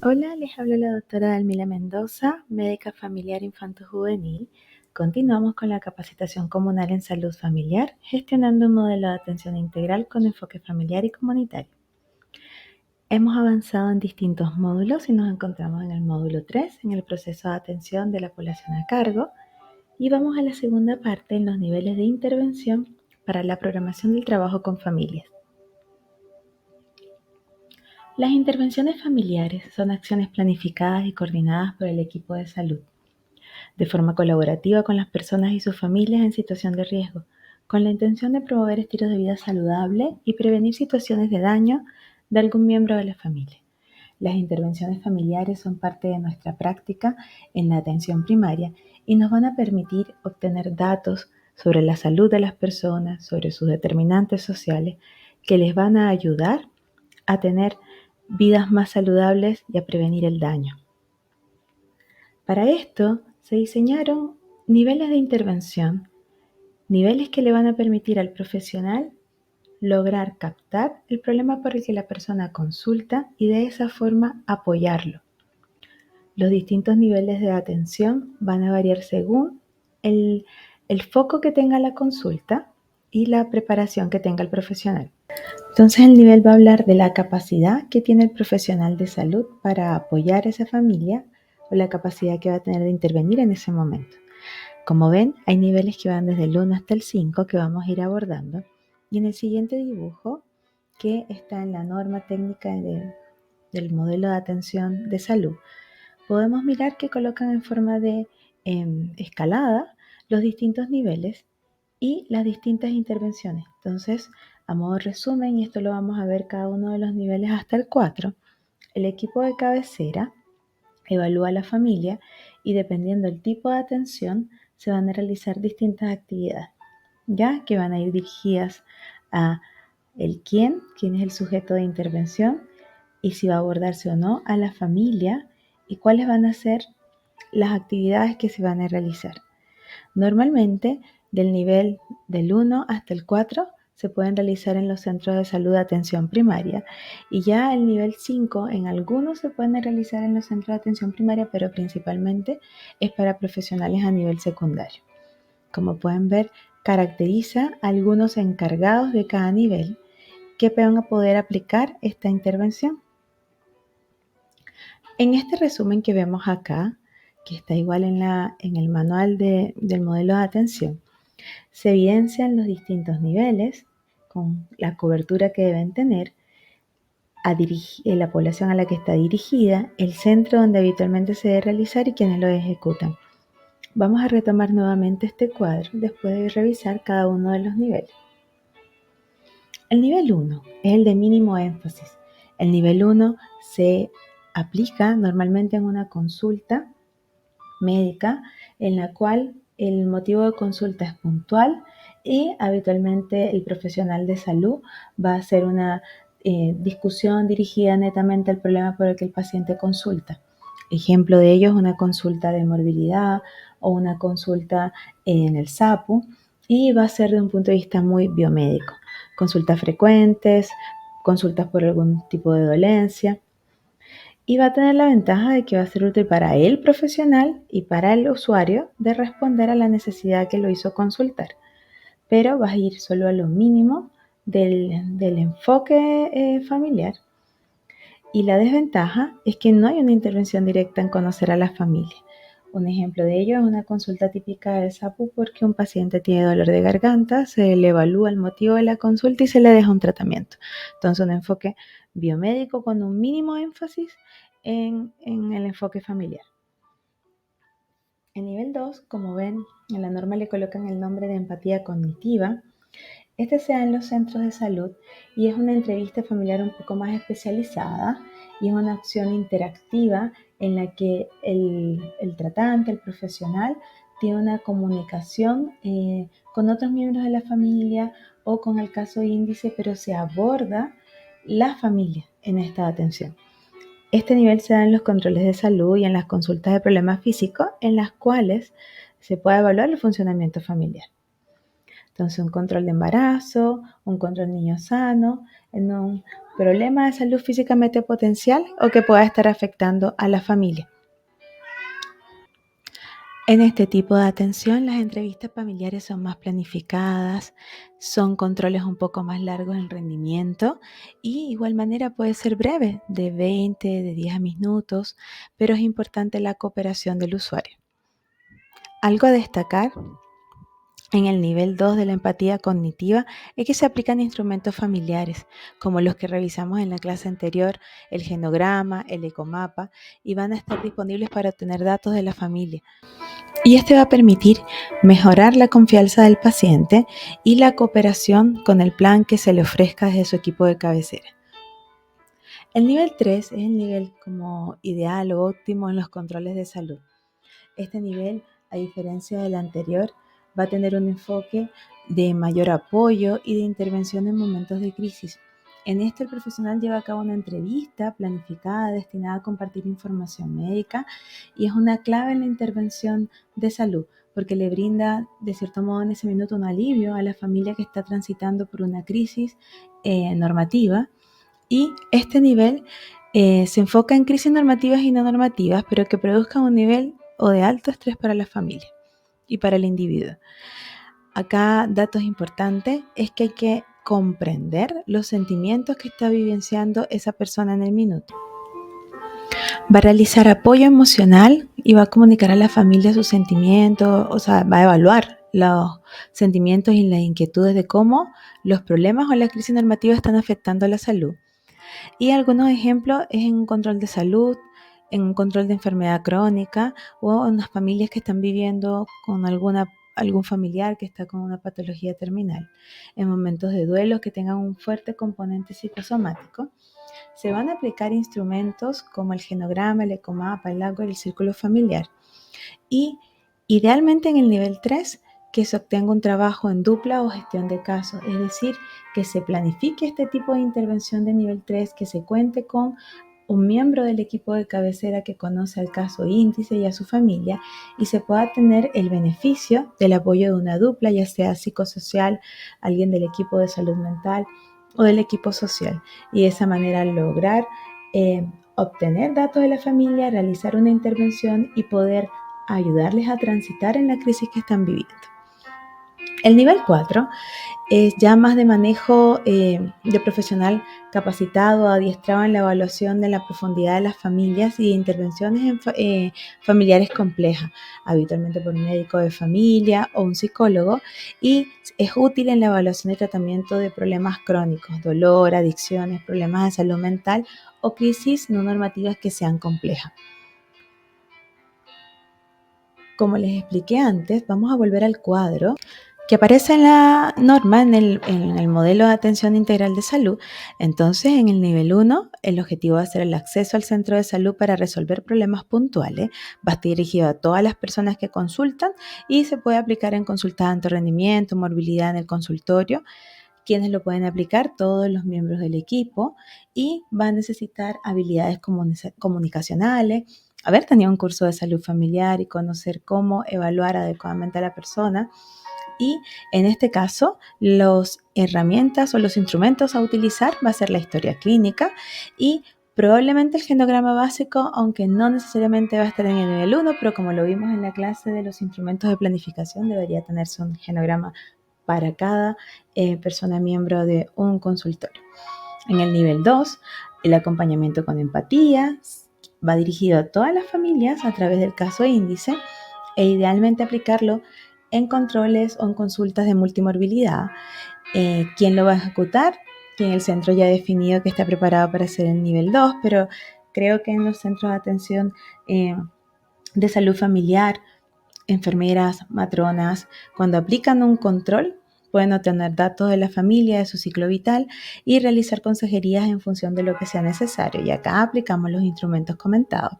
Hola, les habla la doctora Dalmila Mendoza, médica familiar infanto-juvenil. Continuamos con la capacitación comunal en salud familiar, gestionando un modelo de atención integral con enfoque familiar y comunitario. Hemos avanzado en distintos módulos y nos encontramos en el módulo 3, en el proceso de atención de la población a cargo, y vamos a la segunda parte en los niveles de intervención para la programación del trabajo con familias. Las intervenciones familiares son acciones planificadas y coordinadas por el equipo de salud, de forma colaborativa con las personas y sus familias en situación de riesgo, con la intención de promover estilos de vida saludables y prevenir situaciones de daño de algún miembro de la familia. Las intervenciones familiares son parte de nuestra práctica en la atención primaria y nos van a permitir obtener datos sobre la salud de las personas, sobre sus determinantes sociales, que les van a ayudar a tener vidas más saludables y a prevenir el daño. Para esto se diseñaron niveles de intervención, niveles que le van a permitir al profesional lograr captar el problema por el que la persona consulta y de esa forma apoyarlo. Los distintos niveles de atención van a variar según el foco que tenga la consulta y la preparación que tenga el profesional. Entonces el nivel va a hablar de la capacidad que tiene el profesional de salud para apoyar a esa familia o la capacidad que va a tener de intervenir en ese momento. Como ven, hay niveles que van desde el 1 hasta el 5 que vamos a ir abordando. Y en el siguiente dibujo, que está en la norma técnica del modelo de atención de salud, podemos mirar que colocan en forma de escalada los distintos niveles y las distintas intervenciones. Entonces, a modo resumen, y esto lo vamos a ver cada uno de los niveles hasta el 4, el equipo de cabecera evalúa a la familia y dependiendo del tipo de atención se van a realizar distintas actividades, ya que van a ir dirigidas a quién es el sujeto de intervención y si va a abordarse o no a la familia y cuáles van a ser las actividades que se van a realizar. Normalmente, del nivel del 1 hasta el 4 se pueden realizar en los centros de salud de atención primaria y ya el nivel 5 en algunos se pueden realizar en los centros de atención primaria, pero principalmente es para profesionales a nivel secundario. Como pueden ver, caracteriza a algunos encargados de cada nivel que van a poder aplicar esta intervención. En este resumen que vemos acá, que está igual en el manual del modelo de atención, se evidencian los distintos niveles con la cobertura que deben tener, la población a la que está dirigida, el centro donde habitualmente se debe realizar y quienes lo ejecutan. Vamos a retomar nuevamente este cuadro después de revisar cada uno de los niveles. El nivel 1 es el de mínimo énfasis. El nivel 1 se aplica normalmente en una consulta médica en la cual el motivo de consulta es puntual y habitualmente el profesional de salud va a hacer una discusión dirigida netamente al problema por el que el paciente consulta. Ejemplo de ello es una consulta de morbilidad o una consulta en el SAPU y va a ser de un punto de vista muy biomédico. Consultas frecuentes, consultas por algún tipo de dolencia. Y va a tener la ventaja de que va a ser útil para el profesional y para el usuario de responder a la necesidad que lo hizo consultar. Pero vas a ir solo a lo mínimo del enfoque familiar. Y la desventaja es que no hay una intervención directa en conocer a la familia. Un ejemplo de ello es una consulta típica del SAPU porque un paciente tiene dolor de garganta, se le evalúa el motivo de la consulta y se le deja un tratamiento. Entonces, un enfoque biomédico con un mínimo énfasis en el enfoque familiar. En nivel 2, como ven, en la norma le colocan el nombre de empatía cognitiva. Este se da en los centros de salud y es una entrevista familiar un poco más especializada y es una acción interactiva en la que el tratante, el profesional, tiene una comunicación con otros miembros de la familia o con el caso índice, pero se aborda la familia en esta atención. Este nivel se da en los controles de salud y en las consultas de problemas físicos en las cuales se puede evaluar el funcionamiento familiar. Entonces, un control de embarazo, un control niño sano, en un problema de salud físicamente potencial o que pueda estar afectando a la familia. En este tipo de atención, las entrevistas familiares son más planificadas, son controles un poco más largos en rendimiento y igual manera puede ser breve, de 20, de 10 minutos, pero es importante la cooperación del usuario. Algo a destacar en el nivel 2 de la empatía cognitiva es que se aplican instrumentos familiares, como los que revisamos en la clase anterior, el genograma, el ecomapa, y van a estar disponibles para obtener datos de la familia. Y este va a permitir mejorar la confianza del paciente y la cooperación con el plan que se le ofrezca desde su equipo de cabecera. El nivel 3 es el nivel como ideal o óptimo en los controles de salud. Este nivel, a diferencia del anterior, va a tener un enfoque de mayor apoyo y de intervención en momentos de crisis. En este, el profesional lleva a cabo una entrevista planificada destinada a compartir información médica y es una clave en la intervención de salud porque le brinda, de cierto modo, en ese minuto un alivio a la familia que está transitando por una crisis normativa. Y este nivel se enfoca en crisis normativas y no normativas, pero que produzcan un nivel o de alto estrés para la familia y para el individuo. Acá, datos importantes, es que hay que comprender los sentimientos que está vivenciando esa persona en el minuto. Va a realizar apoyo emocional y va a comunicar a la familia sus sentimientos, o sea, va a evaluar los sentimientos y las inquietudes de cómo los problemas o las crisis normativas están afectando a la salud. Y algunos ejemplos es en un control de salud, en un control de enfermedad crónica o en las familias que están viviendo con algún familiar que está con una patología terminal. En momentos de duelo que tengan un fuerte componente psicosomático, se van a aplicar instrumentos como el genograma, el ecomapa, el lago y el círculo familiar. Y idealmente en el nivel 3, que se obtenga un trabajo en dupla o gestión de casos, es decir, que se planifique este tipo de intervención de nivel 3, que se cuente con un miembro del equipo de cabecera que conoce al caso índice y a su familia y se pueda tener el beneficio del apoyo de una dupla, ya sea psicosocial, alguien del equipo de salud mental o del equipo social, y de esa manera lograr obtener datos de la familia, realizar una intervención y poder ayudarles a transitar en la crisis que están viviendo. El nivel 4 es ya más de manejo de profesional capacitado, adiestrado en la evaluación de la profundidad de las familias y de intervenciones familiares complejas, habitualmente por un médico de familia o un psicólogo, y es útil en la evaluación y tratamiento de problemas crónicos, dolor, adicciones, problemas de salud mental o crisis no normativas que sean complejas. Como les expliqué antes, vamos a volver al cuadro que aparece en la norma en el modelo de atención integral de salud. Entonces, en el nivel 1, el objetivo va a ser el acceso al centro de salud para resolver problemas puntuales. Va a estar dirigido a todas las personas que consultan y se puede aplicar en consultas de alto rendimiento, morbilidad en el consultorio. Quienes lo pueden aplicar, todos los miembros del equipo, y va a necesitar habilidades comunicacionales, haber tenido un curso de salud familiar y conocer cómo evaluar adecuadamente a la persona. Y en este caso, las herramientas o los instrumentos a utilizar va a ser la historia clínica y probablemente el genograma básico, aunque no necesariamente va a estar en el nivel 1, pero como lo vimos en la clase de los instrumentos de planificación, debería tenerse un genograma para cada persona miembro de un consultorio. En el nivel 2, el acompañamiento con empatía va dirigido a todas las familias a través del caso índice e idealmente aplicarlo en controles o en consultas de multimorbilidad. ¿Quién lo va a ejecutar? Quien el centro ya ha definido que está preparado para hacer el nivel 2, pero creo que en los centros de atención de salud familiar, enfermeras, matronas, cuando aplican un control, pueden obtener datos de la familia, de su ciclo vital y realizar consejerías en función de lo que sea necesario. Y acá aplicamos los instrumentos comentados.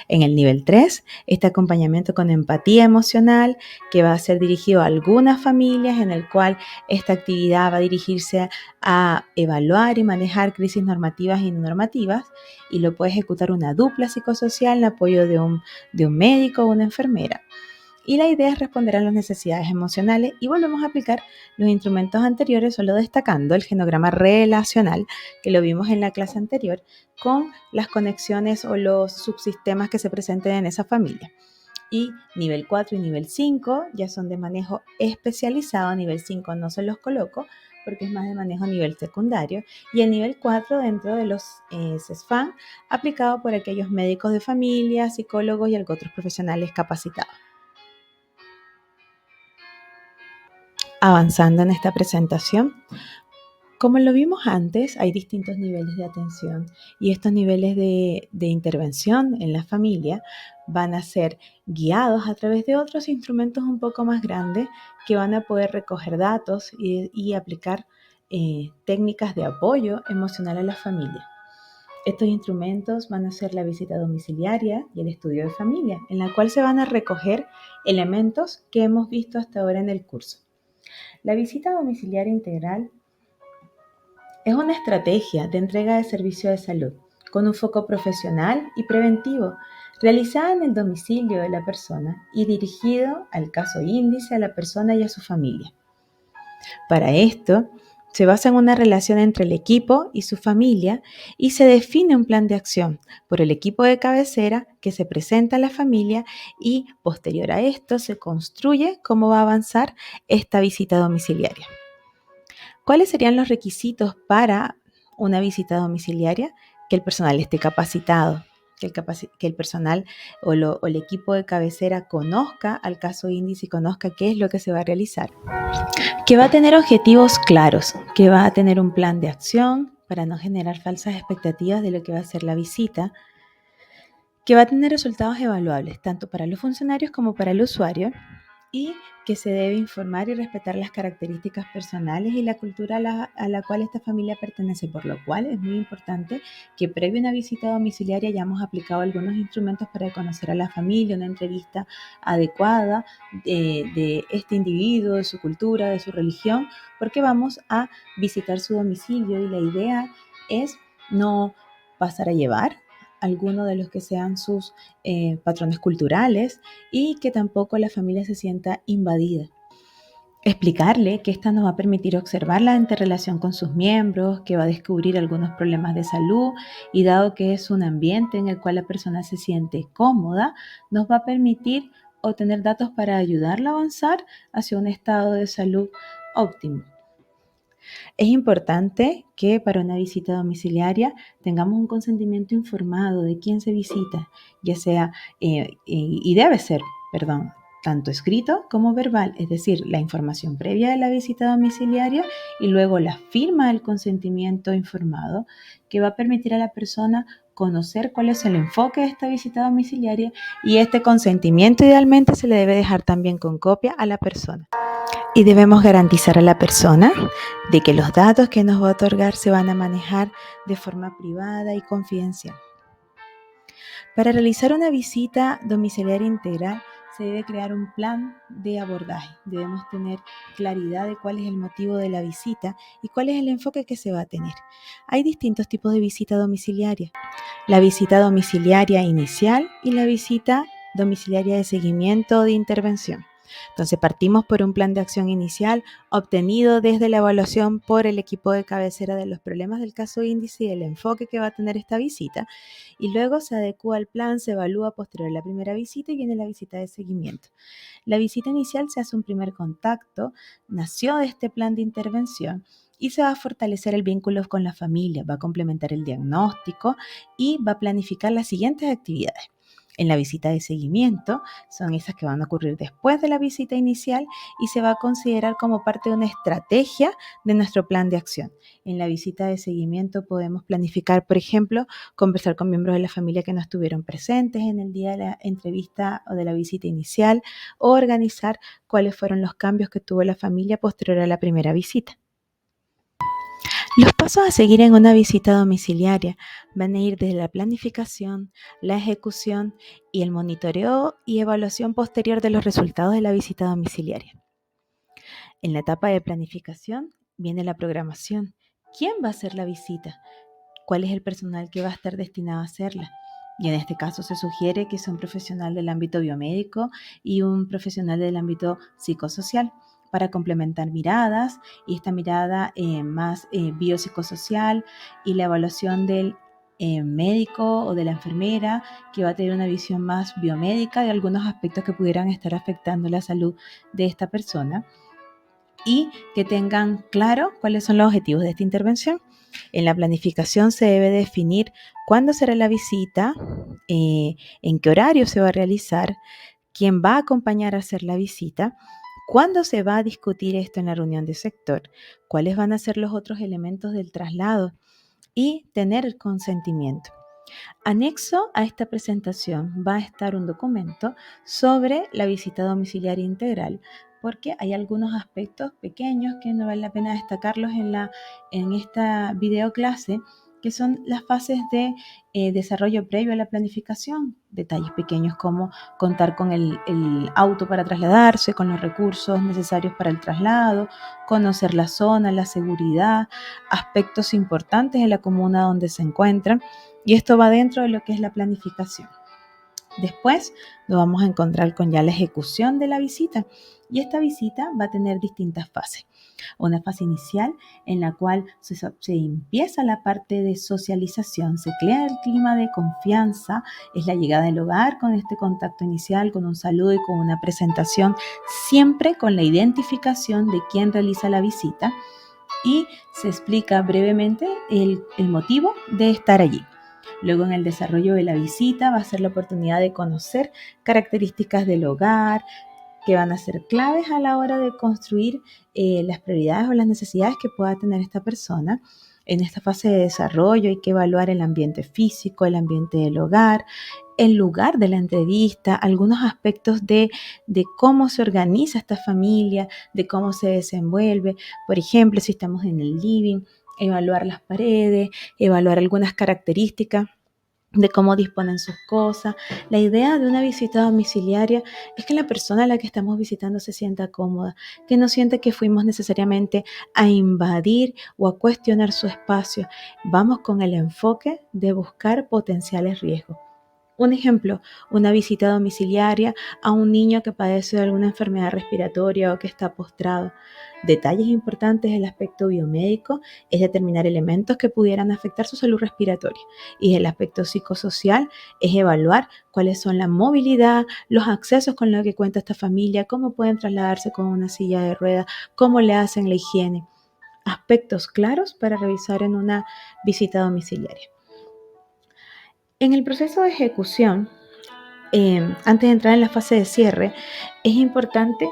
En el nivel 3, este acompañamiento con empatía emocional que va a ser dirigido a algunas familias, en el cual esta actividad va a dirigirse a evaluar y manejar crisis normativas y no normativas, y lo puede ejecutar una dupla psicosocial en apoyo de un médico o una enfermera. Y la idea es responder a las necesidades emocionales y volvemos a aplicar los instrumentos anteriores, solo destacando el genograma relacional, que lo vimos en la clase anterior, con las conexiones o los subsistemas que se presenten en esa familia. Y nivel 4 y nivel 5 ya son de manejo especializado. Nivel 5 no se los coloco porque es más de manejo a nivel secundario. Y el nivel 4 dentro de los CESFAM, aplicado por aquellos médicos de familia, psicólogos y otros profesionales capacitados. Avanzando en esta presentación, como lo vimos antes, hay distintos niveles de atención y estos niveles de intervención en la familia van a ser guiados a través de otros instrumentos un poco más grandes que van a poder recoger datos y aplicar técnicas de apoyo emocional a la familia. Estos instrumentos van a ser la visita domiciliaria y el estudio de familia, en la cual se van a recoger elementos que hemos visto hasta ahora en el curso. La visita domiciliaria integral es una estrategia de entrega de servicio de salud con un foco profesional y preventivo, realizada en el domicilio de la persona y dirigido al caso índice, a la persona y a su familia. Para esto, se basa en una relación entre el equipo y su familia y se define un plan de acción por el equipo de cabecera que se presenta a la familia y posterior a esto se construye cómo va a avanzar esta visita domiciliaria. ¿Cuáles serían los requisitos para una visita domiciliaria? Que el personal esté capacitado, que el personal o el equipo de cabecera conozca al caso índice y conozca qué es lo que se va a realizar. Que va a tener objetivos claros, que va a tener un plan de acción para no generar falsas expectativas de lo que va a ser la visita, que va a tener resultados evaluables tanto para los funcionarios como para el usuario y que se debe informar y respetar las características personales y la cultura a la cual esta familia pertenece, por lo cual es muy importante que previo a una visita domiciliaria hayamos aplicado algunos instrumentos para conocer a la familia, una entrevista adecuada de este individuo, de su cultura, de su religión, porque vamos a visitar su domicilio y la idea es no pasar a llevar alguno de los que sean sus patrones culturales y que tampoco la familia se sienta invadida. Explicarle que esta nos va a permitir observar la interrelación con sus miembros, que va a descubrir algunos problemas de salud y dado que es un ambiente en el cual la persona se siente cómoda, nos va a permitir obtener datos para ayudarla a avanzar hacia un estado de salud óptimo. Es importante que para una visita domiciliaria tengamos un consentimiento informado de quién se visita, ya sea, y debe ser, tanto escrito como verbal, es decir, la información previa de la visita domiciliaria y luego la firma del consentimiento informado que va a permitir a la persona conocer cuál es el enfoque de esta visita domiciliaria y este consentimiento idealmente se le debe dejar también con copia a la persona. Y debemos garantizar a la persona de que los datos que nos va a otorgar se van a manejar de forma privada y confidencial. Para realizar una visita domiciliaria integral se debe crear un plan de abordaje. Debemos tener claridad de cuál es el motivo de la visita y cuál es el enfoque que se va a tener. Hay distintos tipos de visita domiciliaria. La visita domiciliaria inicial y la visita domiciliaria de seguimiento o de intervención. Entonces partimos por un plan de acción inicial obtenido desde la evaluación por el equipo de cabecera de los problemas del caso índice y el enfoque que va a tener esta visita y luego se adecúa al plan, se evalúa posterior a la primera visita y viene la visita de seguimiento. La visita inicial se hace un primer contacto, nació de este plan de intervención y se va a fortalecer el vínculo con la familia, va a complementar el diagnóstico y va a planificar las siguientes actividades. En la visita de seguimiento son esas que van a ocurrir después de la visita inicial y se va a considerar como parte de una estrategia de nuestro plan de acción. En la visita de seguimiento podemos planificar, por ejemplo, conversar con miembros de la familia que no estuvieron presentes en el día de la entrevista o de la visita inicial o organizar cuáles fueron los cambios que tuvo la familia posterior a la primera visita. Los pasos a seguir en una visita domiciliaria van a ir desde la planificación, la ejecución y el monitoreo y evaluación posterior de los resultados de la visita domiciliaria. En la etapa de planificación viene la programación. ¿Quién va a hacer la visita? ¿Cuál es el personal que va a estar destinado a hacerla? Y en este caso se sugiere que sea un profesional del ámbito biomédico y un profesional del ámbito psicosocial para complementar miradas y esta mirada más biopsicosocial y la evaluación del médico o de la enfermera que va a tener una visión más biomédica de algunos aspectos que pudieran estar afectando la salud de esta persona y que tengan claro cuáles son los objetivos de esta intervención. En la planificación se debe definir cuándo será la visita, en qué horario se va a realizar, quién va a acompañar a hacer la visita, cuándo se va a discutir esto en la reunión de sector, cuáles van a ser los otros elementos del traslado y tener el consentimiento. Anexo a esta presentación va a estar un documento sobre la visita domiciliaria integral, porque hay algunos aspectos pequeños que no vale la pena destacarlos en esta videoclase, que son las fases de desarrollo previo a la planificación. Detalles pequeños como contar con el auto para trasladarse, con los recursos necesarios para el traslado, conocer la zona, la seguridad, aspectos importantes en la comuna donde se encuentran. Y esto va dentro de lo que es la planificación. Después nos vamos a encontrar con ya la ejecución de la visita. Y esta visita va a tener distintas fases. Una fase inicial en la cual se empieza la parte de socialización, se crea el clima de confianza, es la llegada del hogar con este contacto inicial, con un saludo y con una presentación, siempre con la identificación de quién realiza la visita y se explica brevemente el motivo de estar allí. Luego en el desarrollo de la visita va a ser la oportunidad de conocer características del hogar que van a ser claves a la hora de construir las prioridades o las necesidades que pueda tener esta persona. En esta fase de desarrollo hay que evaluar el ambiente físico, el ambiente del hogar, el lugar de la entrevista, algunos aspectos de cómo se organiza esta familia, de cómo se desenvuelve. Por ejemplo, si estamos en el living, evaluar las paredes, evaluar algunas características de cómo disponen sus cosas. La idea de una visita domiciliaria es que la persona a la que estamos visitando se sienta cómoda, que no sienta que fuimos necesariamente a invadir o a cuestionar su espacio. Vamos con el enfoque de buscar potenciales riesgos. Un ejemplo, una visita domiciliaria a un niño que padece de alguna enfermedad respiratoria o que está postrado. Detalles importantes del aspecto biomédico es determinar elementos que pudieran afectar su salud respiratoria. Y el aspecto psicosocial es evaluar cuáles son la movilidad, los accesos con los que cuenta esta familia, cómo pueden trasladarse con una silla de ruedas, cómo le hacen la higiene. Aspectos claros para revisar en una visita domiciliaria. En el proceso de ejecución, antes de entrar en la fase de cierre, es importante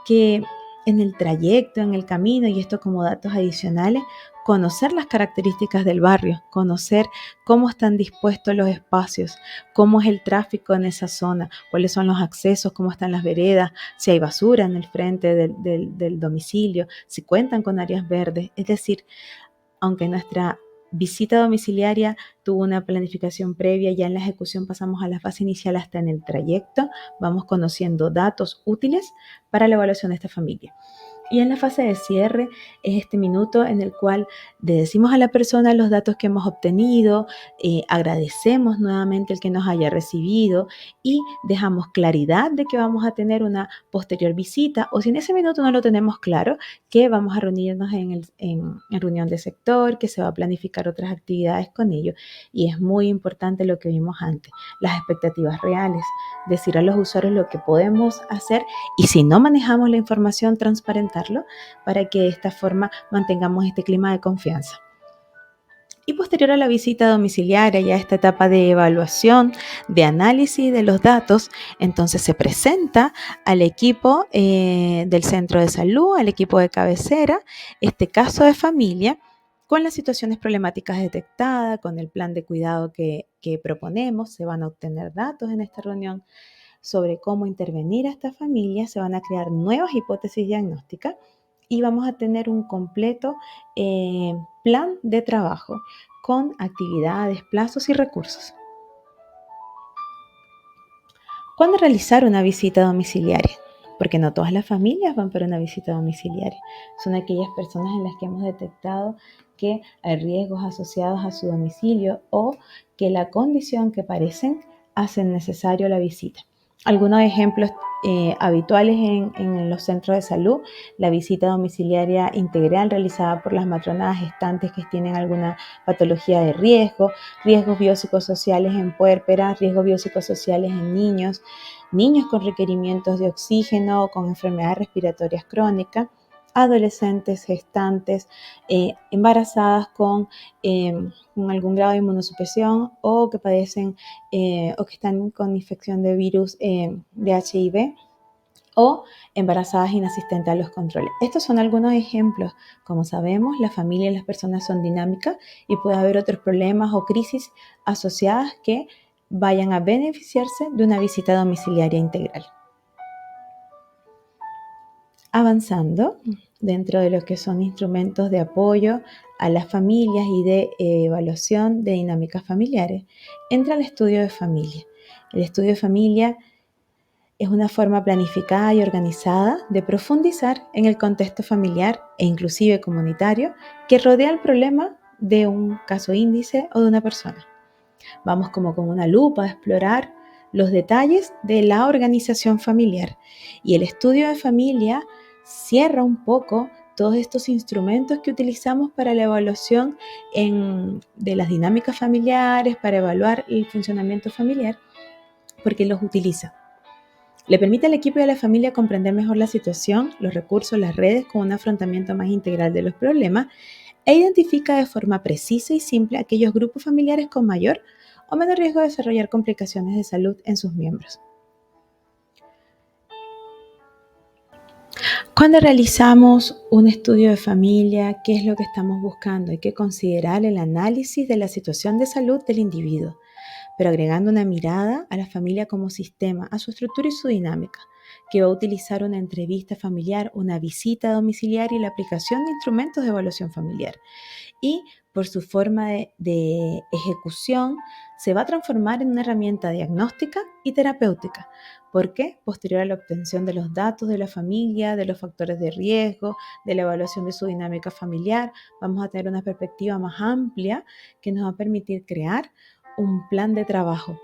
que en el trayecto, en el camino, y esto como datos adicionales, conocer las características del barrio, conocer cómo están dispuestos los espacios, cómo es el tráfico en esa zona, cuáles son los accesos, cómo están las veredas, si hay basura en el frente del domicilio, si cuentan con áreas verdes. Es decir, aunque nuestra visita domiciliaria tuvo una planificación previa, ya en la ejecución pasamos a la fase inicial hasta en el trayecto, vamos conociendo datos útiles para la evaluación de esta familia. Y en la fase de cierre es este minuto en el cual le decimos a la persona los datos que hemos obtenido, agradecemos nuevamente el que nos haya recibido y dejamos claridad de que vamos a tener una posterior visita, o si en ese minuto no lo tenemos claro, que vamos a reunirnos en reunión de sector, que se va a planificar otras actividades con ellos. Y es muy importante lo que vimos antes, las expectativas reales, decir a los usuarios lo que podemos hacer y si no manejamos la información, transparentarlo para que de esta forma mantengamos este clima de confianza. Y posterior a la visita domiciliaria, ya esta etapa de evaluación, de análisis de los datos, entonces se presenta al equipo del centro de salud, al equipo de cabecera, este caso de familia, con las situaciones problemáticas detectadas, con el plan de cuidado que proponemos. Se van a obtener datos en esta reunión sobre cómo intervenir a esta familia, se van a crear nuevas hipótesis diagnósticas y vamos a tener un completo plan de trabajo con actividades, plazos y recursos. ¿Cuándo realizar una visita domiciliaria? porque no todas las familias van para una visita domiciliaria. Son aquellas personas en las que hemos detectado que hay riesgos asociados a su domicilio o que la condición que parecen hacen necesario la visita. Algunos ejemplos habituales en los centros de salud: la visita domiciliaria integral realizada por las matronas gestantes que tienen alguna patología de riesgo, riesgos biopsicosociales en puérperas, riesgos biopsicosociales en niños, niños con requerimientos de oxígeno o con enfermedades respiratorias crónicas, adolescentes, gestantes, embarazadas con algún grado de inmunosupresión o que padecen o que están con infección de virus de HIV, o embarazadas inasistentes a los controles. Estos son algunos ejemplos. Como sabemos, la familia y las personas son dinámicas y puede haber otros problemas o crisis asociadas que vayan a beneficiarse de una visita domiciliaria integral. Avanzando dentro de lo que son instrumentos de apoyo a las familias y de evaluación de dinámicas familiares, entra el estudio de familia. El estudio de familia es una forma planificada y organizada de profundizar en el contexto familiar e inclusive comunitario que rodea el problema de un caso índice o de una persona. Vamos como con una lupa a explorar los detalles de la organización familiar, y el estudio de familia cierra un poco todos estos instrumentos que utilizamos para la evaluación de las dinámicas familiares, para evaluar el funcionamiento familiar, porque los utiliza. Le permite al equipo y a la familia comprender mejor la situación, los recursos, las redes, con un afrontamiento más integral de los problemas, e identifica de forma precisa y simple aquellos grupos familiares con mayor o menor riesgo de desarrollar complicaciones de salud en sus miembros. Cuando realizamos un estudio de familia, ¿qué es lo que estamos buscando? Hay que considerar el análisis de la situación de salud del individuo, pero agregando una mirada a la familia como sistema, a su estructura y su dinámica, que va a utilizar una entrevista familiar, una visita domiciliaria y la aplicación de instrumentos de evaluación familiar. Y por su forma de ejecución, se va a transformar en una herramienta diagnóstica y terapéutica. ¿Por qué? Posterior a la obtención de los datos de la familia, de los factores de riesgo, de la evaluación de su dinámica familiar, vamos a tener una perspectiva más amplia que nos va a permitir crear un plan de trabajo.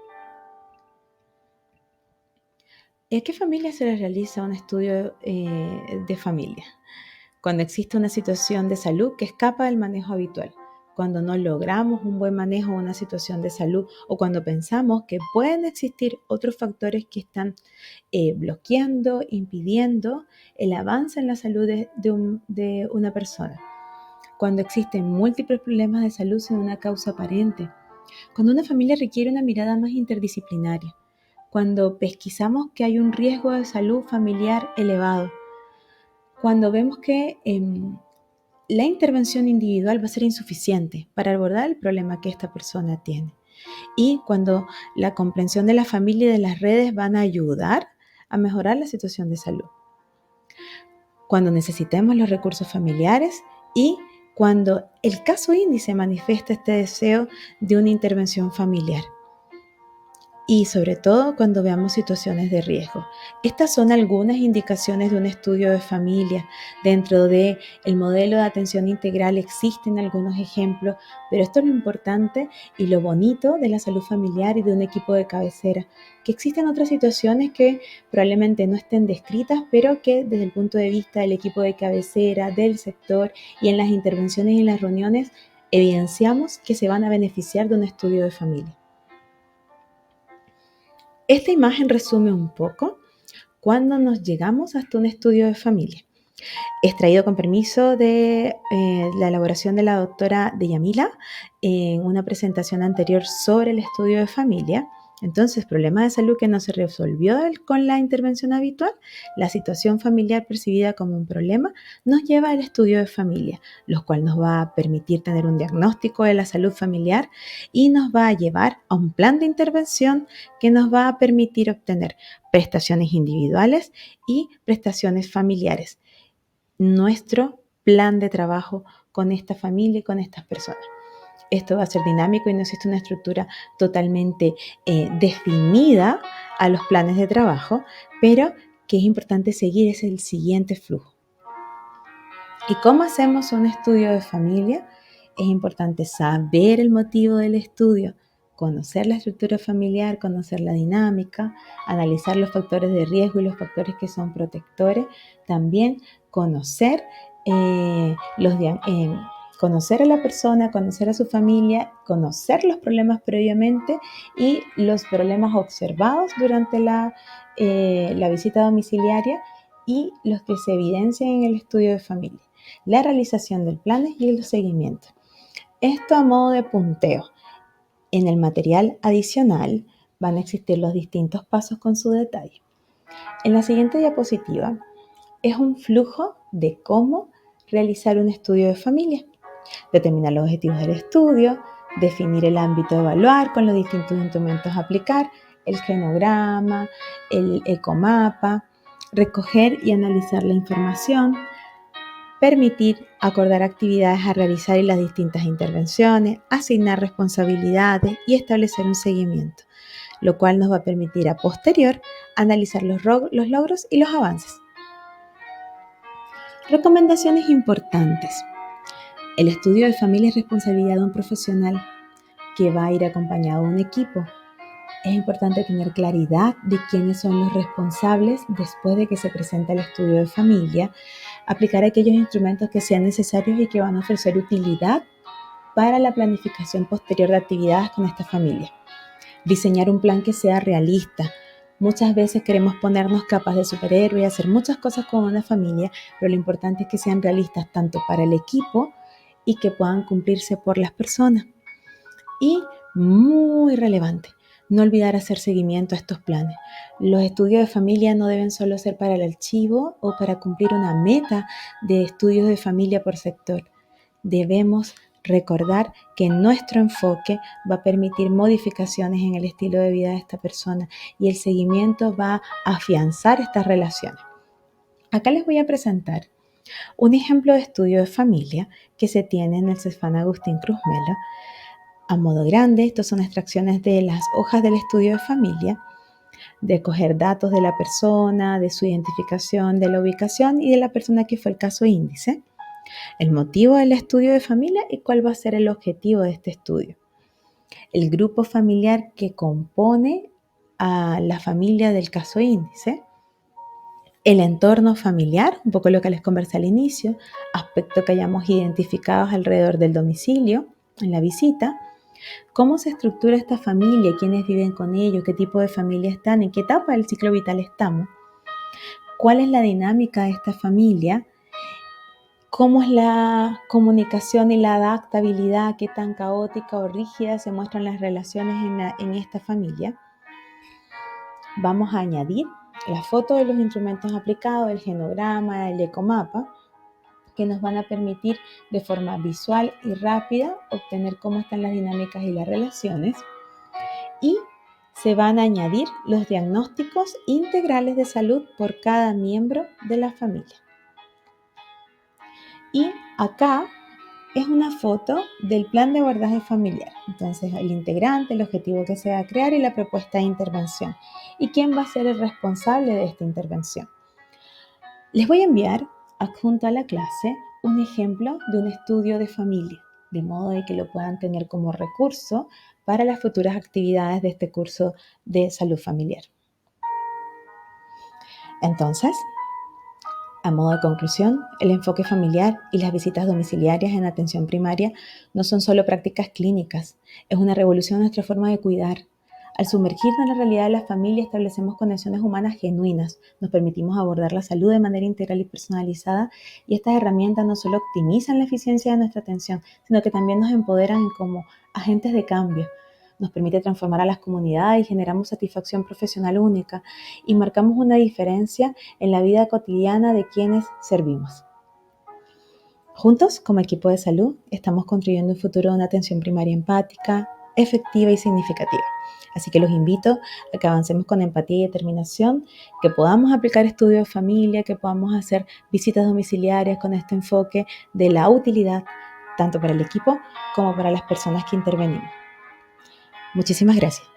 ¿En qué familia se les realiza un estudio de familia? Cuando existe una situación de salud que escapa del manejo habitual, cuando no logramos un buen manejo de una situación de salud, o cuando pensamos que pueden existir otros factores que están bloqueando, impidiendo el avance en la salud de una persona. Cuando existen múltiples problemas de salud sin una causa aparente. Cuando una familia requiere una mirada más interdisciplinaria. Cuando pesquisamos que hay un riesgo de salud familiar elevado. Cuando vemos que la intervención individual va a ser insuficiente para abordar el problema que esta persona tiene. Y cuando la comprensión de la familia y de las redes van a ayudar a mejorar la situación de salud. Cuando necesitemos los recursos familiares y cuando el caso índice manifiesta este deseo de una intervención familiar. Y sobre todo cuando veamos situaciones de riesgo. Estas son algunas indicaciones de un estudio de familia. Dentro del modelo de atención integral existen algunos ejemplos, pero esto es lo importante y lo bonito de la salud familiar y de un equipo de cabecera, que existen otras situaciones que probablemente no estén descritas, pero que desde el punto de vista del equipo de cabecera, del sector y en las intervenciones y en las reuniones, evidenciamos que se van a beneficiar de un estudio de familia. Esta imagen resume un poco cuando nos llegamos hasta un estudio de familia. Extraído con permiso de la elaboración de la doctora Deyamila en una presentación anterior sobre el estudio de familia. Entonces, problema de salud que no se resolvió con la intervención habitual, la situación familiar percibida como un problema, nos lleva al estudio de familia, lo cual nos va a permitir tener un diagnóstico de la salud familiar y nos va a llevar a un plan de intervención que nos va a permitir obtener prestaciones individuales y prestaciones familiares. Nuestro plan de trabajo con esta familia y con estas personas. Esto va a ser dinámico y no existe una estructura totalmente definida a los planes de trabajo, pero que es importante seguir es el siguiente flujo. ¿Y cómo hacemos un estudio de familia? Es importante saber el motivo del estudio, conocer la estructura familiar, conocer la dinámica, analizar los factores de riesgo y los factores que son protectores. También conocer, conocer a la persona, conocer a su familia, conocer los problemas previamente y los problemas observados durante la visita domiciliaria y los que se evidencian en el estudio de familia, la realización del plan y el seguimiento. Esto a modo de punteo. En el material adicional van a existir los distintos pasos con su detalle. En la siguiente diapositiva es un flujo de cómo realizar un estudio de familia. Determinar los objetivos del estudio, definir el ámbito a evaluar con los distintos instrumentos a aplicar, el genograma, el ecomapa, recoger y analizar la información, permitir acordar actividades a realizar y las distintas intervenciones, asignar responsabilidades y establecer un seguimiento, lo cual nos va a permitir a posterior analizar los logros y los avances. Recomendaciones importantes. El estudio de familia es responsabilidad de un profesional que va a ir acompañado de un equipo. Es importante tener claridad de quiénes son los responsables después de que se presenta el estudio de familia, aplicar aquellos instrumentos que sean necesarios y que van a ofrecer utilidad para la planificación posterior de actividades con esta familia. Diseñar un plan que sea realista. Muchas veces queremos ponernos capas de superhéroe y hacer muchas cosas con una familia, pero lo importante es que sean realistas tanto para el equipo y que puedan cumplirse por las personas. Y muy relevante, no olvidar hacer seguimiento a estos planes. Los estudios de familia no deben solo ser para el archivo o para cumplir una meta de estudios de familia por sector. Debemos recordar que nuestro enfoque va a permitir modificaciones en el estilo de vida de esta persona y el seguimiento va a afianzar estas relaciones. Acá les voy a presentar un ejemplo de estudio de familia que se tiene en el CESFAN Agustín Cruz Melo. A modo grande, estas son extracciones de las hojas del estudio de familia, de coger datos de la persona, de su identificación, de la ubicación y de la persona que fue el caso índice, el motivo del estudio de familia y cuál va a ser el objetivo de este estudio. El grupo familiar que compone a la familia del caso índice, el entorno familiar, un poco lo que les conversé al inicio, aspectos que hayamos identificado alrededor del domicilio en la visita, cómo se estructura esta familia, quiénes viven con ellos, qué tipo de familia están, en qué etapa del ciclo vital estamos, cuál es la dinámica de esta familia, cómo es la comunicación y la adaptabilidad, qué tan caótica o rígida se muestran las relaciones en esta familia. Vamos a añadir la foto de los instrumentos aplicados, el genograma, el ecomapa, que nos van a permitir de forma visual y rápida obtener cómo están las dinámicas y las relaciones. Y se van a añadir los diagnósticos integrales de salud por cada miembro de la familia. Y acá es una foto del plan de abordaje familiar. Entonces, el integrante, el objetivo que se va a crear y la propuesta de intervención. ¿Y quién va a ser el responsable de esta intervención? Les voy a enviar, adjunto a la clase, un ejemplo de un estudio de familia, de modo de que lo puedan tener como recurso para las futuras actividades de este curso de salud familiar. Entonces, a modo de conclusión, el enfoque familiar y las visitas domiciliarias en atención primaria no son solo prácticas clínicas, es una revolución en nuestra forma de cuidar. Al sumergirnos en la realidad de la familia, establecemos conexiones humanas genuinas, nos permitimos abordar la salud de manera integral y personalizada, y estas herramientas no solo optimizan la eficiencia de nuestra atención, sino que también nos empoderan como agentes de cambio. Nos permite transformar a las comunidades y generamos satisfacción profesional única y marcamos una diferencia en la vida cotidiana de quienes servimos. Juntos, como equipo de salud, estamos construyendo un futuro de una atención primaria empática, efectiva y significativa. Así que los invito a que avancemos con empatía y determinación, que podamos aplicar estudios de familia, que podamos hacer visitas domiciliarias con este enfoque de la utilidad, tanto para el equipo como para las personas que intervenimos. Muchísimas gracias.